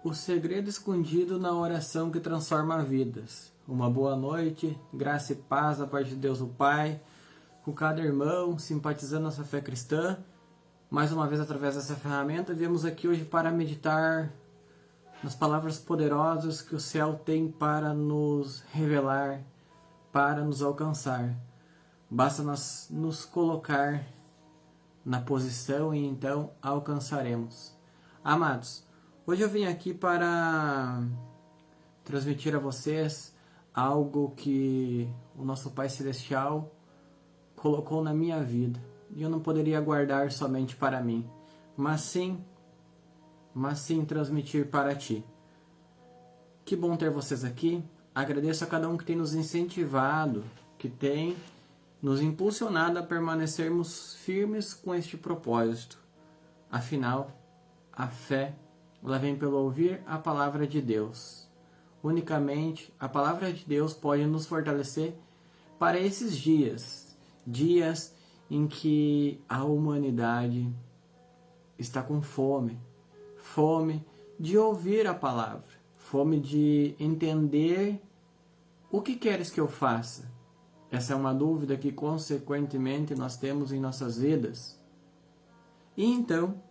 O segredo escondido na oração que transforma vidas. Uma boa noite, graça e paz da parte de Deus o Pai, com cada irmão simpatizando nossa fé cristã. Mais uma vez, através dessa ferramenta, viemos aqui hoje para meditar nas palavras poderosas que o céu tem para nos revelar, para nos alcançar. Basta nós nos colocar na posição e então alcançaremos. Amados, hoje eu vim aqui para transmitir a vocês algo que o nosso Pai Celestial colocou na minha vida. E eu não poderia guardar somente para mim, mas sim transmitir para ti. Que bom ter vocês aqui. Agradeço a cada um que tem nos incentivado, que tem nos impulsionado a permanecermos firmes com este propósito. Afinal, a fé, ela vem pelo ouvir a palavra de Deus. Unicamente a palavra de Deus pode nos fortalecer para esses dias em que a humanidade está com fome de ouvir a palavra, fome de entender o que queres que eu faça. Essa é uma dúvida que consequentemente nós temos em nossas vidas. E então,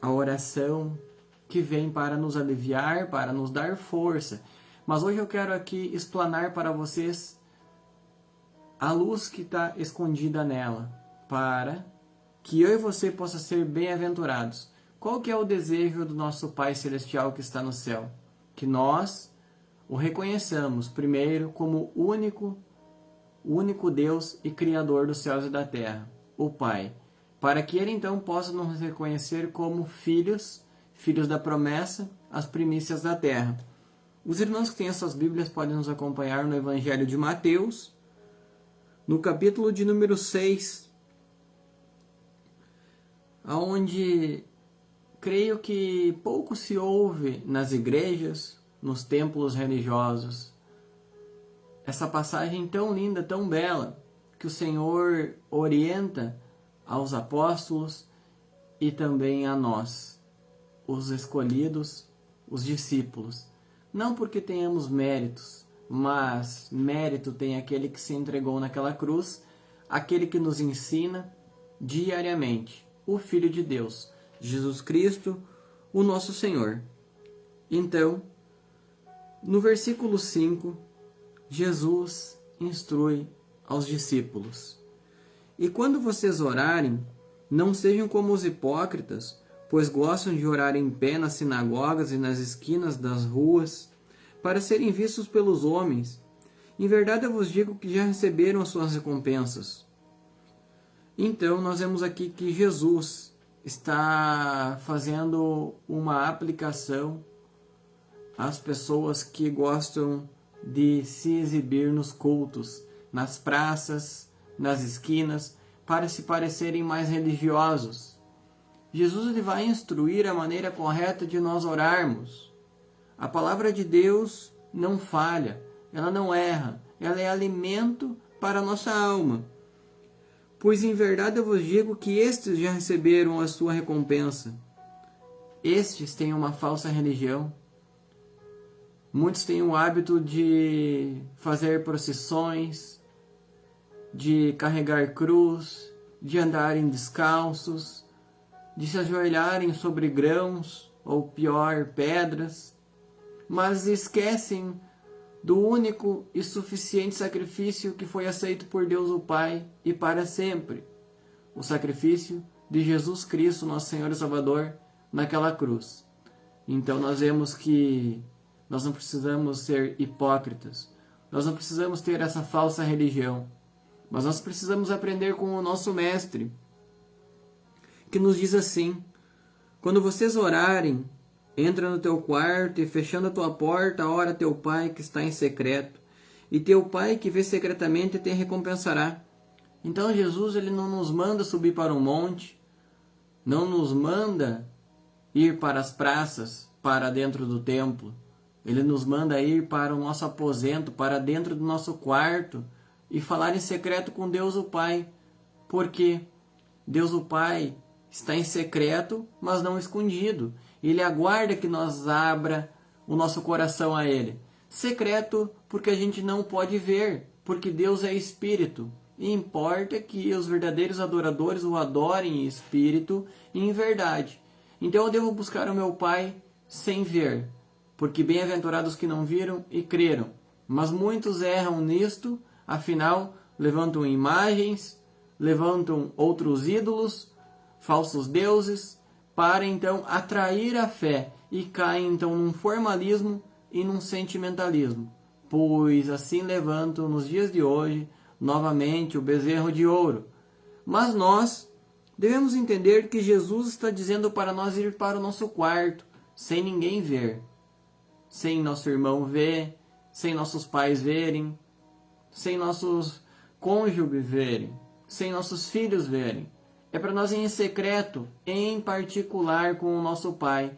a oração que vem para nos aliviar, para nos dar força. Mas hoje eu quero aqui explanar para vocês a luz que está escondida nela, para que eu e você possam ser bem-aventurados. Qual que é o desejo do nosso Pai Celestial que está no céu? Que nós o reconheçamos primeiro como o único Deus e Criador dos céus e da terra, o Pai. Para que Ele então possa nos reconhecer como filhos da promessa, as primícias da terra. Os irmãos que têm as suas Bíblias podem nos acompanhar no Evangelho de Mateus, no capítulo de número 6, onde creio que pouco se ouve nas igrejas, nos templos religiosos. Essa passagem tão linda, tão bela, que o Senhor orienta aos apóstolos e também a nós, os escolhidos, os discípulos. Não porque tenhamos méritos, mas mérito tem aquele que se entregou naquela cruz, aquele que nos ensina diariamente, o Filho de Deus, Jesus Cristo, o nosso Senhor. Então, no versículo 5, Jesus instrui aos discípulos: E quando vocês orarem, não sejam como os hipócritas, pois gostam de orar em pé nas sinagogas e nas esquinas das ruas, para serem vistos pelos homens. Em verdade eu vos digo que já receberam as suas recompensas. Então nós vemos aqui que Jesus está fazendo uma aplicação às pessoas que gostam de se exibir nos cultos, nas praças, nas esquinas, para se parecerem mais religiosos. Jesus ele vai instruir a maneira correta de nós orarmos. A palavra de Deus não falha, ela não erra, ela é alimento para a nossa alma. Pois em verdade eu vos digo que estes já receberam a sua recompensa. Estes têm uma falsa religião. Muitos têm o hábito de fazer procissões, de carregar cruz, de andarem descalços, de se ajoelharem sobre grãos, ou pior, pedras, mas esquecem do único e suficiente sacrifício que foi aceito por Deus o Pai e para sempre, o sacrifício de Jesus Cristo, nosso Senhor e Salvador, naquela cruz. Então nós vemos que nós não precisamos ser hipócritas, nós não precisamos ter essa falsa religião, mas nós precisamos aprender com o nosso Mestre, que nos diz assim: quando vocês orarem, entra no teu quarto e fechando a tua porta, ora teu Pai que está em secreto, e teu Pai que vê secretamente te recompensará. Então Jesus ele não nos manda subir para um monte, não nos manda ir para as praças, para dentro do templo. Ele nos manda ir para o nosso aposento, para dentro do nosso quarto, e falar em secreto com Deus o Pai. Porque Deus o Pai está em secreto, mas não escondido. Ele aguarda que nós abra o nosso coração a Ele. Secreto porque a gente não pode ver, porque Deus é Espírito. E importa que os verdadeiros adoradores o adorem em espírito e em verdade. Então eu devo buscar o meu Pai sem ver, porque bem-aventurados que não viram e creram. Mas muitos erram nisto, afinal levantam imagens, levantam outros ídolos, falsos deuses, para então atrair a fé e caem então num formalismo e num sentimentalismo, pois assim levantam nos dias de hoje novamente o bezerro de ouro. Mas nós devemos entender que Jesus está dizendo para nós ir para o nosso quarto, sem ninguém ver, sem nosso irmão ver, sem nossos pais verem, sem nossos cônjuges verem, sem nossos filhos verem. É para nós ir em secreto, em particular com o nosso Pai,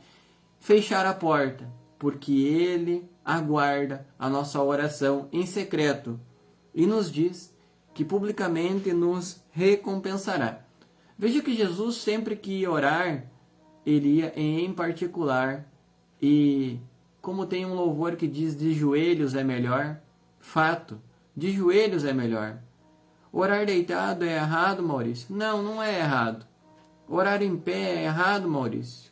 fechar a porta, porque Ele aguarda a nossa oração em secreto e nos diz que publicamente nos recompensará. Veja que Jesus, sempre que ia orar, ele ia em particular, e como tem um louvor que diz de joelhos é melhor, fato, de joelhos é melhor. Orar deitado é errado, Maurício? Não, não é errado. Orar em pé é errado, Maurício?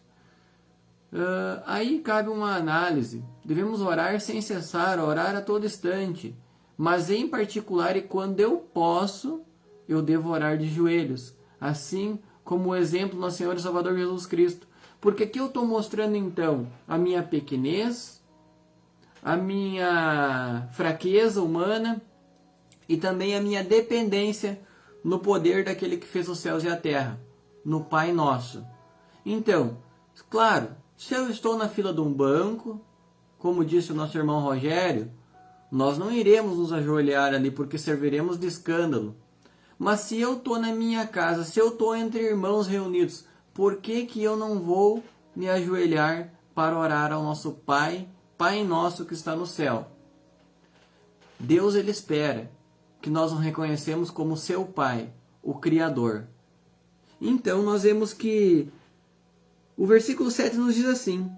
Aí cabe uma análise. Devemos orar sem cessar, orar a todo instante. Mas em particular e quando eu posso, eu devo orar de joelhos. Assim como o exemplo do nosso Senhor e Salvador Jesus Cristo. Porque aqui eu estou mostrando então a minha pequenez, a minha fraqueza humana e também a minha dependência no poder daquele que fez os céus e a terra, no Pai Nosso. Então, claro, se eu estou na fila de um banco, como disse o nosso irmão Rogério, nós não iremos nos ajoelhar ali porque serviremos de escândalo. Mas se eu estou na minha casa, se eu estou entre irmãos reunidos, por que eu não vou me ajoelhar para orar ao nosso Pai, Pai Nosso que está no céu? Deus, Ele espera que nós nos reconhecemos como seu Pai, o Criador. Então nós vemos que o versículo 7 nos diz assim: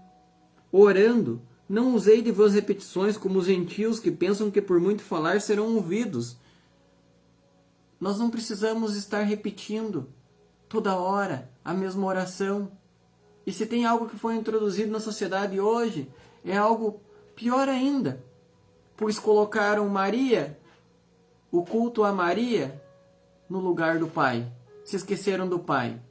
orando, não usei de vãs repetições como os gentios que pensam que por muito falar serão ouvidos. Nós não precisamos estar repetindo toda hora a mesma oração. E se tem algo que foi introduzido na sociedade hoje, é algo pior ainda. Pois colocaram Maria, o culto a Maria, no lugar do Pai. Se esqueceram do Pai.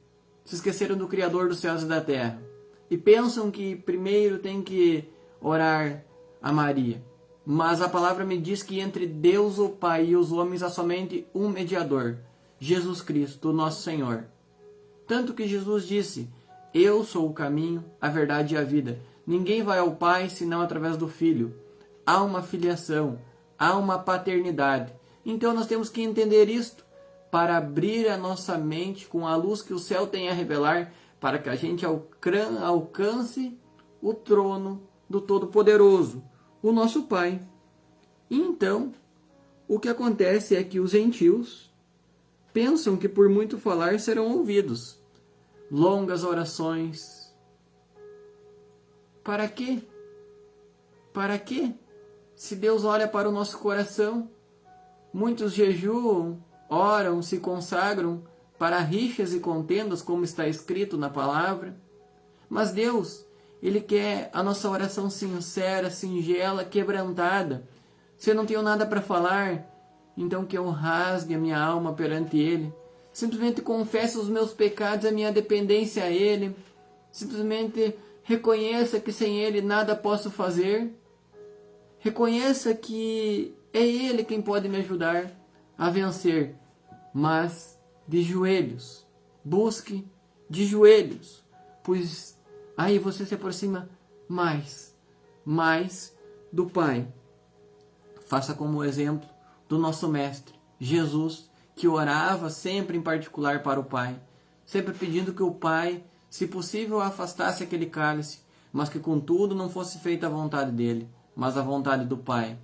Se esqueceram do Criador dos céus e da terra. E pensam que primeiro tem que orar a Maria. Mas a palavra me diz que entre Deus o Pai e os homens há somente um mediador, Jesus Cristo, o nosso Senhor. Tanto que Jesus disse: eu sou o caminho, a verdade e a vida. Ninguém vai ao Pai senão através do Filho. Há uma filiação, há uma paternidade. Então nós temos que entender isto para abrir a nossa mente com a luz que o céu tem a revelar, para que a gente alcance o trono do Todo-Poderoso, o nosso Pai. E então, o que acontece é que os gentios pensam que por muito falar serão ouvidos. Longas orações. Para quê? Para quê? Se Deus olha para o nosso coração, muitos jejuam, oram, se consagram para rixas e contendas, como está escrito na palavra. Mas Deus, Ele quer a nossa oração sincera, singela, quebrantada. Se eu não tenho nada para falar, então que eu rasgue a minha alma perante Ele. Simplesmente confesse os meus pecados, a minha dependência a Ele. Simplesmente reconheça que sem Ele nada posso fazer. Reconheça que é Ele quem pode me ajudar a vencer. Mas de joelhos. Busque de joelhos. Pois aí você se aproxima mais do Pai. Faça como o exemplo do nosso Mestre, Jesus, que orava sempre em particular para o Pai, sempre pedindo que o Pai, se possível, afastasse aquele cálice, mas que contudo não fosse feita a vontade dele, mas a vontade do Pai.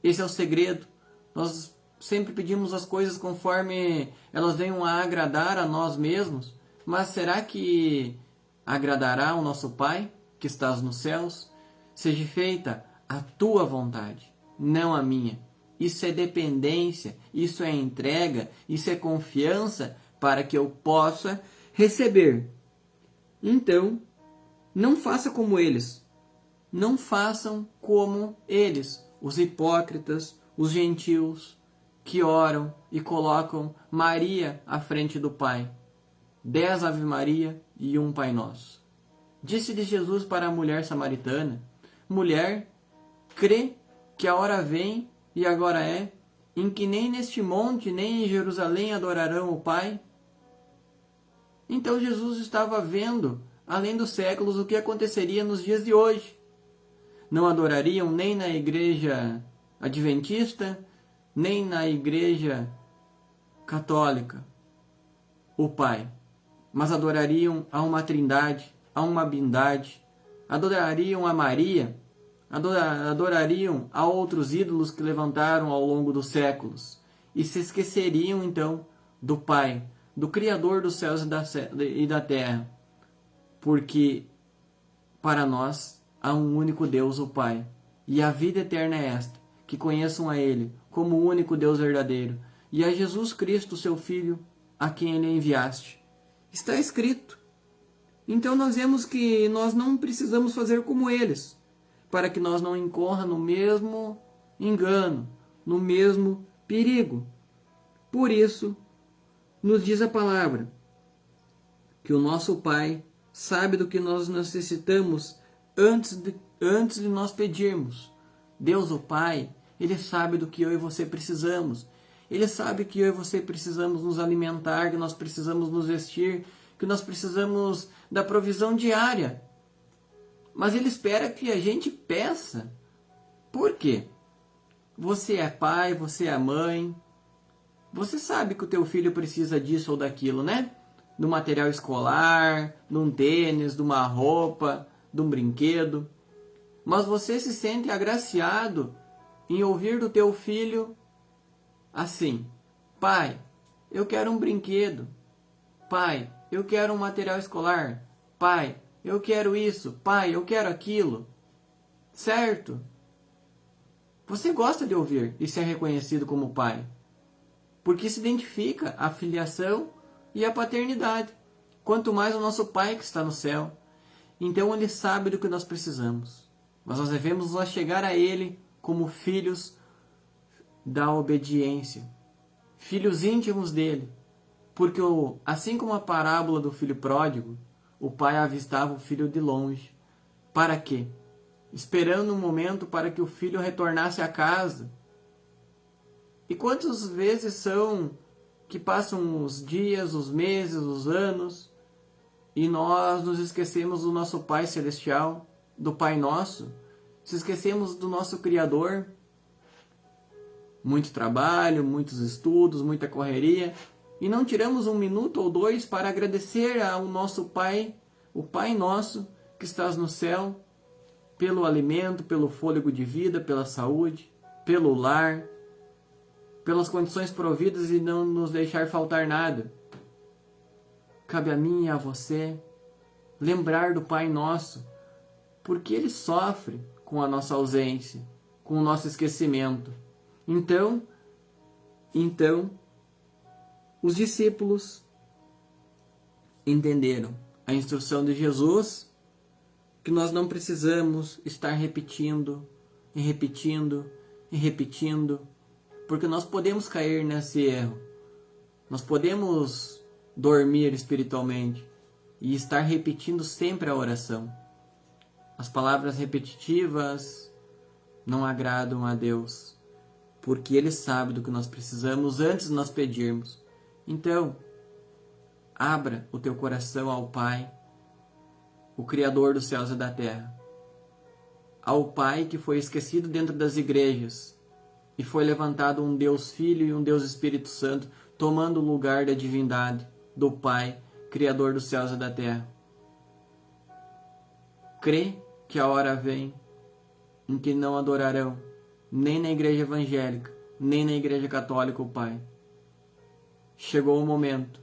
Esse é o segredo. Nós sempre pedimos as coisas conforme elas venham a agradar a nós mesmos, mas será que agradará ao nosso Pai? que estás nos céus, seja feita a tua vontade, não a minha. Isso é dependência, isso é entrega, isso é confiança para que eu possa receber. Então, não faça como eles. Não façam como eles, os hipócritas, os gentios, que oram e colocam Maria à frente do Pai. 10 Ave Maria e um Pai Nosso. Disse-lhe Jesus para a mulher samaritana: mulher, crê que a hora vem e agora é, em que nem neste monte nem em Jerusalém adorarão o Pai? Então Jesus estava vendo, além dos séculos, o que aconteceria nos dias de hoje. Não adorariam nem na igreja adventista, nem na igreja católica o Pai, mas adorariam a uma trindade, a uma bindade, adorariam a Maria, adorariam a outros ídolos que levantaram ao longo dos séculos e se esqueceriam então do Pai, do Criador dos céus e da terra, porque para nós há um único Deus, o Pai, e a vida eterna é esta, que conheçam a Ele como o único Deus verdadeiro e a Jesus Cristo, seu Filho, a quem Ele enviaste. Está escrito. Então nós vemos que nós não precisamos fazer como eles, para que nós não incorra no mesmo engano, no mesmo perigo. Por isso, nos diz a palavra, que o nosso Pai sabe do que nós necessitamos antes de nós pedirmos. Deus, o Pai, Ele sabe do que eu e você precisamos. Ele sabe que eu e você precisamos nos alimentar, que nós precisamos nos vestir, que nós precisamos da provisão diária. Mas Ele espera que a gente peça. Por quê? Você é pai, você é mãe. Você sabe que o teu filho precisa disso ou daquilo, né? Do material escolar, de um tênis, de uma roupa, de um brinquedo. Mas você se sente agraciado em ouvir do teu filho assim: pai, eu quero um brinquedo. Pai, eu quero um material escolar. Pai, eu quero isso. Pai, eu quero aquilo. Certo? Você gosta de ouvir e ser reconhecido como pai, porque se identifica a filiação e a paternidade. Quanto mais o nosso Pai que está no céu. Então Ele sabe do que nós precisamos. Mas nós devemos nos chegar a Ele como filhos da obediência, filhos íntimos dele. Porque assim como a parábola do filho pródigo, o pai avistava o filho de longe. Para quê? Esperando um momento para que o filho retornasse a casa. E quantas vezes são que passam os dias, os meses, os anos, e nós nos esquecemos do nosso Pai Celestial, do Pai Nosso, se esquecemos do nosso Criador. Muito trabalho, muitos estudos, muita correria, e não tiramos um minuto ou dois para agradecer ao nosso Pai, o Pai Nosso que estás no céu, pelo alimento, pelo fôlego de vida, pela saúde, pelo lar, pelas condições providas e não nos deixar faltar nada. Cabe a mim e a você lembrar do Pai Nosso, porque Ele sofre com a nossa ausência, com o nosso esquecimento. Então, os discípulos entenderam a instrução de Jesus, que nós não precisamos estar repetindo e repetindo e repetindo, porque nós podemos cair nesse erro. Nós podemos dormir espiritualmente e estar repetindo sempre a oração. As palavras repetitivas não agradam a Deus, porque Ele sabe do que nós precisamos antes de nós pedirmos. Então, abra o teu coração ao Pai, o Criador dos céus e da terra, ao Pai que foi esquecido dentro das igrejas e foi levantado um Deus Filho e um Deus Espírito Santo, tomando o lugar da divindade do Pai, Criador dos céus e da terra. Crê que a hora vem em que não adorarão nem na igreja evangélica, nem na igreja católica o Pai. Chegou o momento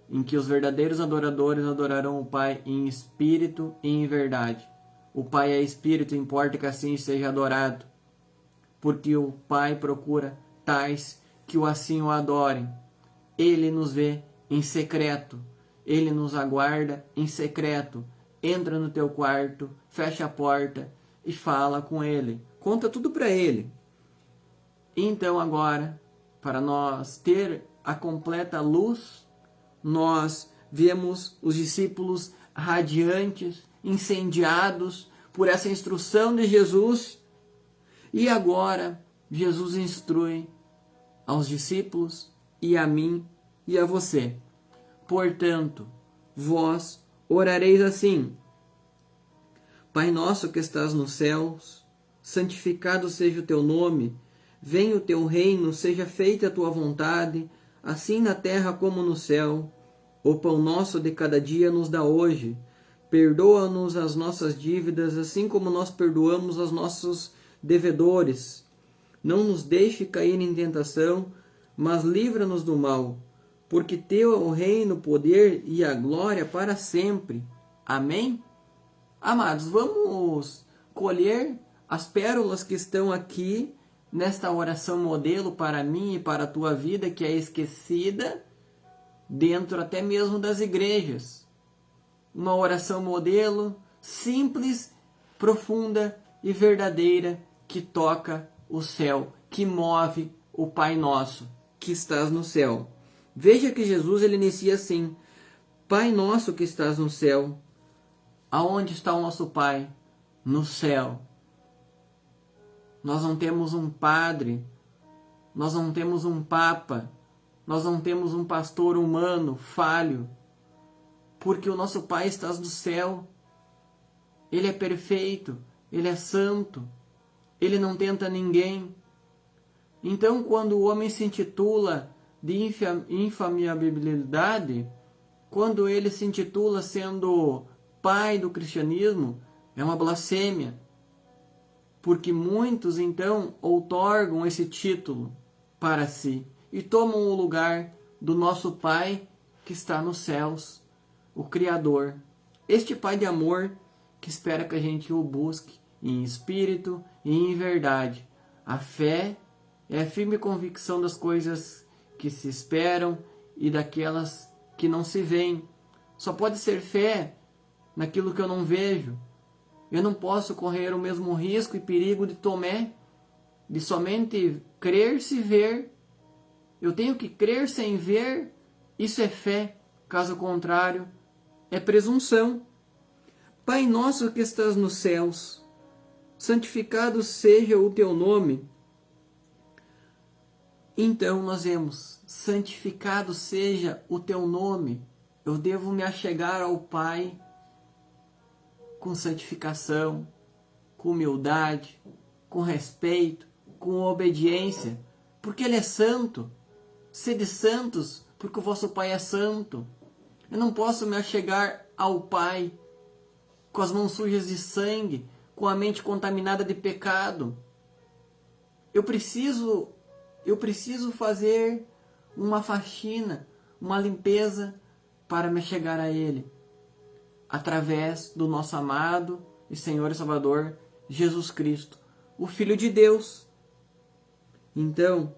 em que os verdadeiros adoradores adorarão o Pai em espírito e em verdade, O Pai é Espírito, importa que assim seja adorado, porque o Pai procura tais que assim o adorem. Ele nos vê em secreto, Ele nos aguarda em secreto. Entra no teu quarto, fecha a porta e fala com Ele. Conta tudo para Ele. Então agora, para nós ter a completa luz, nós vemos os discípulos radiantes, incendiados por essa instrução de Jesus. E agora Jesus instrui aos discípulos e a mim e a você. Portanto, vós orareis assim: Pai nosso que estás nos céus, santificado seja o teu nome, venha o teu reino, seja feita a tua vontade, assim na terra como no céu. O pão nosso de cada dia nos dá hoje. Perdoa-nos as nossas dívidas, assim como nós perdoamos aos nossos devedores. Não nos deixe cair em tentação, mas livra-nos do mal. Porque teu é o reino, o poder e a glória para sempre. Amém? Amados, vamos colher as pérolas que estão aqui nesta oração modelo para mim e para a tua vida, que é esquecida dentro até mesmo das igrejas. Uma oração modelo simples, profunda e verdadeira, que toca o céu, que move o Pai Nosso que estás no céu. Veja que Jesus ele inicia assim: Pai nosso que estás no céu. Aonde está o nosso Pai? No céu. Nós não temos um padre, nós não temos um papa, nós não temos um pastor humano falho, porque o nosso Pai está no céu. Ele é perfeito, Ele é santo, Ele não tenta ninguém. Então, quando o homem se intitula de infalibilidade, quando ele se intitula sendo pai do cristianismo, é uma blasfêmia. Porque muitos, então, outorgam esse título para si e tomam o lugar do nosso Pai que está nos céus, o Criador. Este Pai de amor que espera que a gente o busque em espírito e em verdade. A fé é a firme convicção das coisas que se esperam e daquelas que não se veem. Só pode ser fé naquilo que eu não vejo. Eu não posso correr o mesmo risco e perigo de Tomé, de somente crer se ver. Eu tenho que crer sem ver. Isso é fé. Caso contrário, é presunção. Pai nosso que estás nos céus, santificado seja o teu nome. Então nós vemos: santificado seja o teu nome. Eu devo me achegar ao Pai com santificação, com humildade, com respeito, com obediência, porque Ele é santo. Sede santos, porque o vosso Pai é santo. Eu não posso me achegar ao Pai com as mãos sujas de sangue, com a mente contaminada de pecado. Eu preciso fazer uma faxina, uma limpeza para me chegar a Ele, através do nosso amado e Senhor e Salvador Jesus Cristo, o Filho de Deus. Então,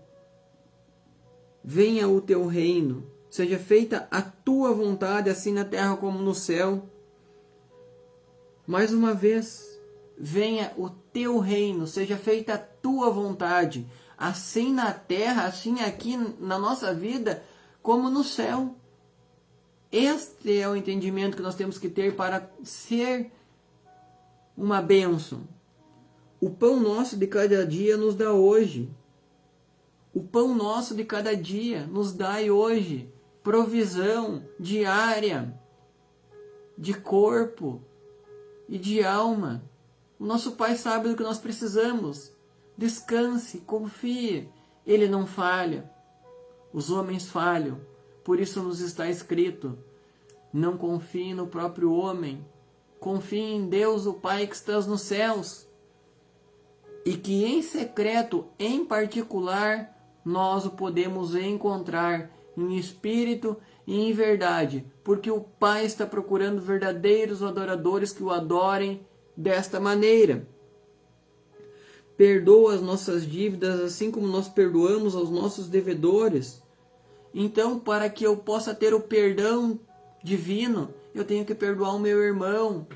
venha o teu reino, seja feita a tua vontade, assim na terra como no céu. Mais uma vez, venha o teu reino, seja feita a tua vontade, assim na terra, assim aqui na nossa vida, como no céu. Este é o entendimento que nós temos que ter para ser uma bênção. O pão nosso de cada dia nos dá hoje. O pão nosso de cada dia nos dai hoje. Provisão diária de corpo e de alma. O nosso Pai sabe do que nós precisamos. Descanse, confie. Ele não falha. Os homens falham. Por isso nos está escrito: não confie no próprio homem. Confie em Deus, o Pai que está nos céus. E que em secreto, em particular, nós o podemos encontrar em espírito e em verdade. Porque o Pai está procurando verdadeiros adoradores que o adorem desta maneira: perdoa as nossas dívidas, assim como nós perdoamos aos nossos devedores. Então, para que eu possa ter o perdão divino, eu tenho que perdoar o meu irmão.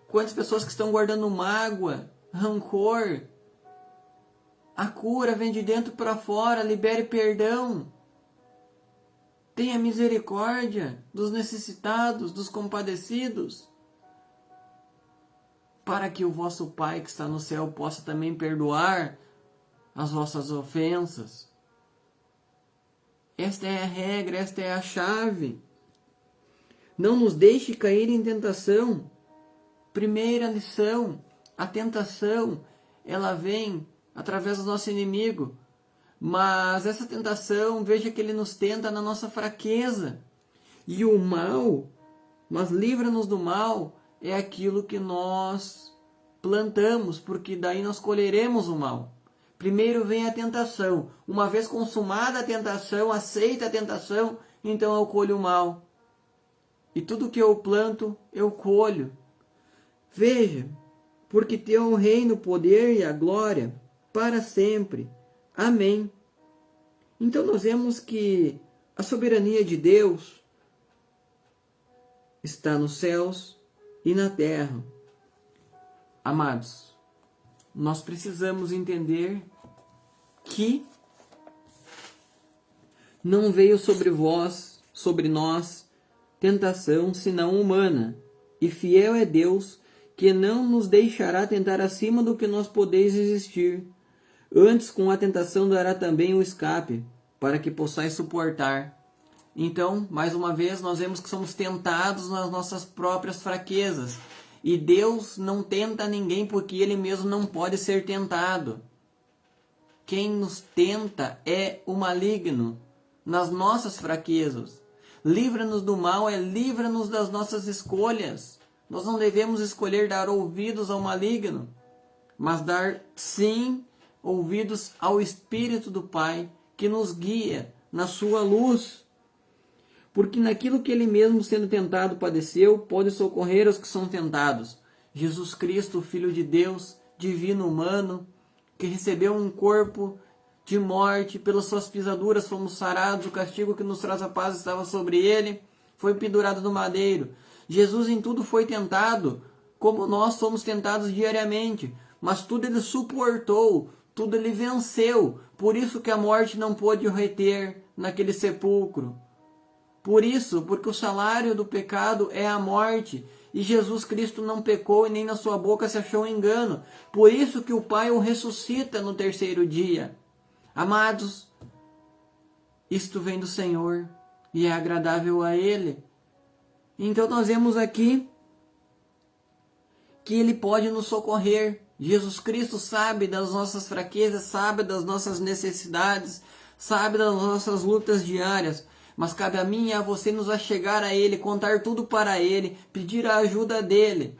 Quantas pessoas que estão guardando mágoa, rancor? A cura vem de dentro para fora. Libere perdão. Tenha misericórdia dos necessitados, dos compadecidos, para que o vosso Pai que está no céu possa também perdoar as vossas ofensas. Esta é a regra, esta é a chave. Não nos deixe cair em tentação. Primeira lição: a tentação, ela vem através do nosso inimigo. Mas essa tentação, veja que ele nos tenta na nossa fraqueza. E o mal, mas livra-nos do mal, é aquilo que nós plantamos, porque daí nós colheremos o mal. Primeiro vem a tentação. Uma vez consumada a tentação, aceita a tentação, então eu colho o mal. E tudo que eu planto, eu colho. Veja, porque teu é o reino, o poder e a glória para sempre. Amém. Então nós vemos que a soberania de Deus está nos céus e na terra. Amados, nós precisamos entender que não veio sobre vós, sobre nós, tentação senão humana, e fiel é Deus, que não nos deixará tentar acima do que nós podeis resistir. Antes, com a tentação dará também o escape, para que possais suportar. Então, mais uma vez, nós vemos que somos tentados nas nossas próprias fraquezas. E Deus não tenta ninguém porque Ele mesmo não pode ser tentado. Quem nos tenta é o maligno, nas nossas fraquezas. Livra-nos do mal, livra-nos das nossas escolhas. Nós não devemos escolher dar ouvidos ao maligno, mas dar, sim, ouvidos ao Espírito do Pai, que nos guia na sua luz. Porque naquilo que ele mesmo, sendo tentado, padeceu, pode socorrer os que são tentados. Jesus Cristo, Filho de Deus, divino humano, que recebeu um corpo de morte, pelas suas pisaduras fomos sarados, o castigo que nos traz a paz estava sobre ele, foi pendurado no madeiro. Jesus em tudo foi tentado, como nós somos tentados diariamente, mas tudo ele suportou, tudo ele venceu. Por isso que a morte não pôde o reter naquele sepulcro. Por isso, porque o salário do pecado é a morte, e Jesus Cristo não pecou e nem na sua boca se achou engano. Por isso que o Pai o ressuscita no terceiro dia. Amados, isto vem do Senhor e é agradável a Ele. Então nós vemos aqui que Ele pode nos socorrer. Jesus Cristo sabe das nossas fraquezas, sabe das nossas necessidades, sabe das nossas lutas diárias. Mas cabe a mim e a você nos achegar a Ele, contar tudo para Ele, pedir a ajuda dEle.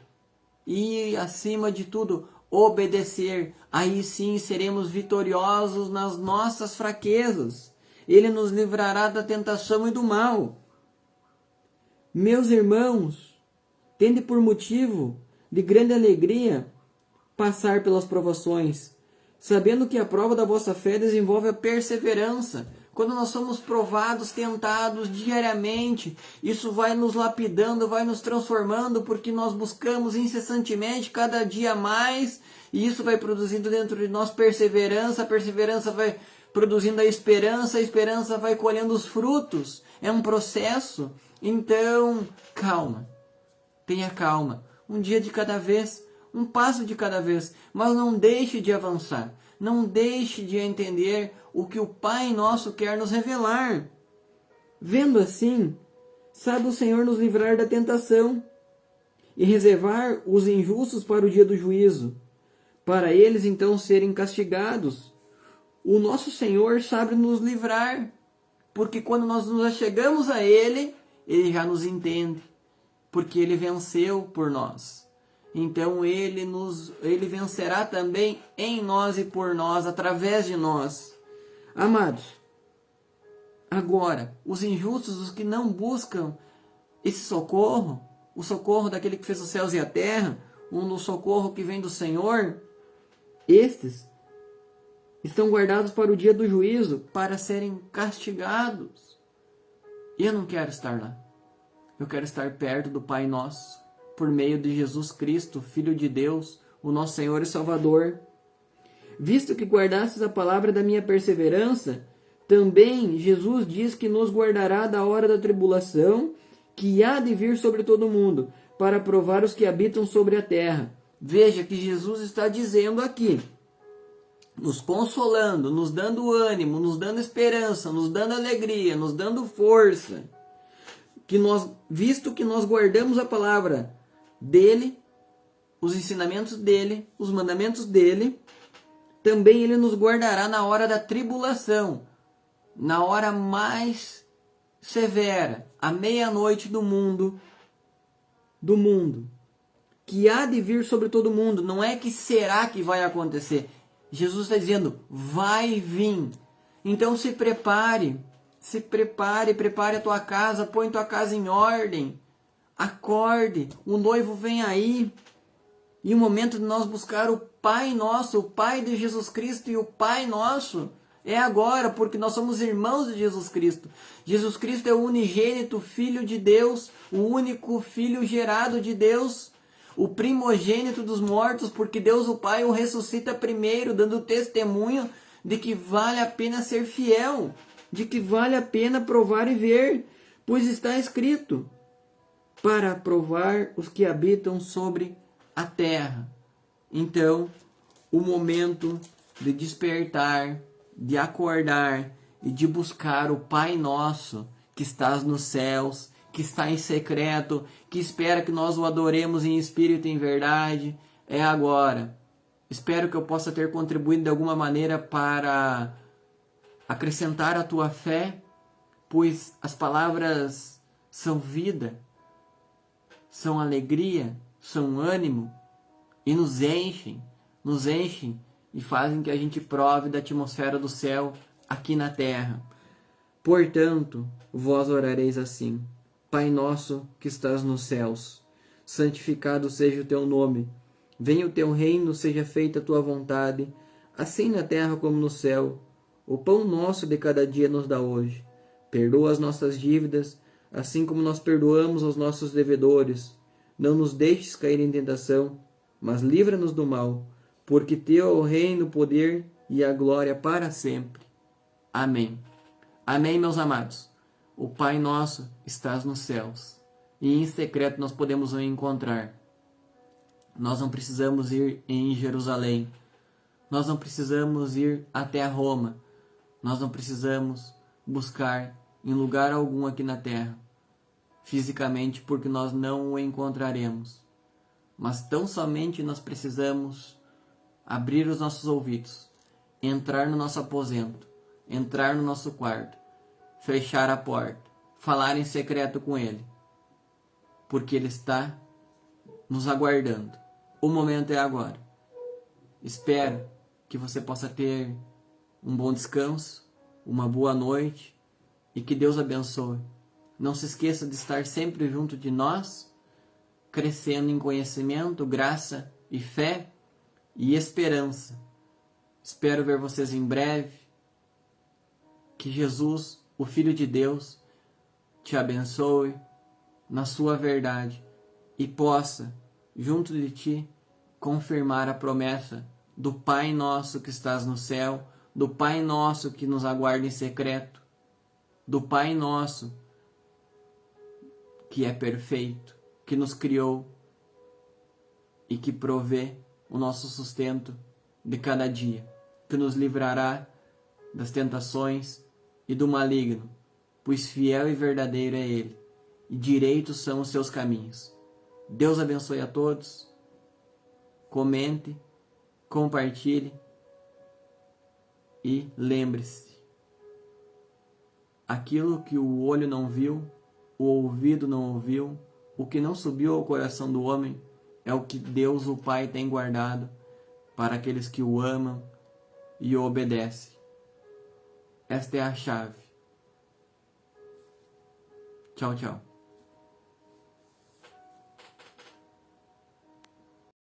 E, acima de tudo, obedecer. Aí sim seremos vitoriosos nas nossas fraquezas. Ele nos livrará da tentação e do mal. Meus irmãos, tende por motivo de grande alegria passar pelas provações, sabendo que a prova da vossa fé desenvolve a perseverança. Quando nós somos provados, tentados diariamente, isso vai nos lapidando, vai nos transformando, porque nós buscamos incessantemente, cada dia mais, e isso vai produzindo dentro de nós perseverança, a perseverança vai produzindo a esperança vai colhendo os frutos. É um processo. Então, calma, tenha calma, um dia de cada vez, um passo de cada vez, mas não deixe de avançar. Não deixe de entender o que o Pai Nosso quer nos revelar. Vendo assim, sabe o Senhor nos livrar da tentação e reservar os injustos para o dia do juízo, para eles então serem castigados. O nosso Senhor sabe nos livrar, porque quando nós nos achegamos a Ele, Ele já nos entende, porque Ele venceu por nós. Então Ele vencerá também em nós e por nós, através de nós. Amados, agora, os injustos, os que não buscam esse socorro, o socorro daquele que fez os céus e a terra, um no socorro que vem do Senhor, estes estão guardados para o dia do juízo, para serem castigados. E eu não quero estar lá. Eu quero estar perto do Pai Nosso, por meio de Jesus Cristo, Filho de Deus, o nosso Senhor e Salvador. Visto que guardastes a palavra da minha perseverança, também Jesus diz que nos guardará da hora da tribulação, que há de vir sobre todo o mundo, para provar os que habitam sobre a terra. Veja que Jesus está dizendo aqui, nos consolando, nos dando ânimo, nos dando esperança, nos dando alegria, nos dando força, que nós, visto que nós guardamos a palavra dele, os ensinamentos dele, os mandamentos dele, também ele nos guardará na hora da tribulação, na hora mais severa, à meia-noite do mundo, que há de vir sobre todo mundo. Não é que será que vai acontecer. Jesus está dizendo, vai vir. Então se prepare, prepare a tua casa, põe tua casa em ordem, acorde, o noivo vem aí. E o momento de nós buscar o Pai Nosso, o Pai de Jesus Cristo e o Pai Nosso, é agora, porque nós somos irmãos de Jesus Cristo. Jesus Cristo é o unigênito Filho de Deus, o único Filho gerado de Deus, o primogênito dos mortos, porque Deus o Pai o ressuscita primeiro, dando testemunho de que vale a pena ser fiel, de que vale a pena provar e ver, pois está escrito, para provar os que habitam sobre a terra. Então, o momento de despertar, de acordar e de buscar o Pai Nosso, que estás nos céus, que está em secreto, que espera que nós o adoremos em espírito e em verdade, é agora. Espero que eu possa ter contribuído de alguma maneira para acrescentar a tua fé, pois as palavras são vida, são alegria, são ânimo e nos enchem e fazem que a gente prove da atmosfera do céu aqui na terra. Portanto, vós orareis assim: Pai nosso que estás nos céus, santificado seja o teu nome. Venha o teu reino, seja feita a tua vontade, assim na terra como no céu. O pão nosso de cada dia nos dá hoje. Perdoa as nossas dívidas, assim como nós perdoamos aos nossos devedores. Não nos deixes cair em tentação, mas livra-nos do mal, porque teu é o reino, o poder e a glória para sempre. Amém. Amém, meus amados. O Pai nosso estás nos céus, e em secreto nós podemos o encontrar. Nós não precisamos ir em Jerusalém. Nós não precisamos ir até Roma. Nós não precisamos buscar em lugar algum aqui na terra, fisicamente, porque nós não o encontraremos. Mas tão somente nós precisamos abrir os nossos ouvidos, entrar no nosso aposento, entrar no nosso quarto, fechar a porta, falar em secreto com Ele, porque Ele está nos aguardando. O momento é agora. Espero que você possa ter um bom descanso, uma boa noite e que Deus abençoe. Não se esqueça de estar sempre junto de nós, crescendo em conhecimento, graça e fé e esperança. Espero ver vocês em breve. Que Jesus, o Filho de Deus, te abençoe na sua verdade e possa, junto de ti, confirmar a promessa do Pai Nosso que estás no céu, do Pai Nosso que nos aguarda em secreto, do Pai Nosso que é perfeito, que nos criou e que provê o nosso sustento de cada dia, que nos livrará das tentações e do maligno, pois fiel e verdadeiro é Ele, e direitos são os seus caminhos. Deus abençoe a todos. Comente, compartilhe e lembre-se: aquilo que o olho não viu, o ouvido não ouviu, o que não subiu ao coração do homem, é o que Deus, o Pai, tem guardado para aqueles que o amam e o obedecem. Esta é a chave. Tchau, tchau.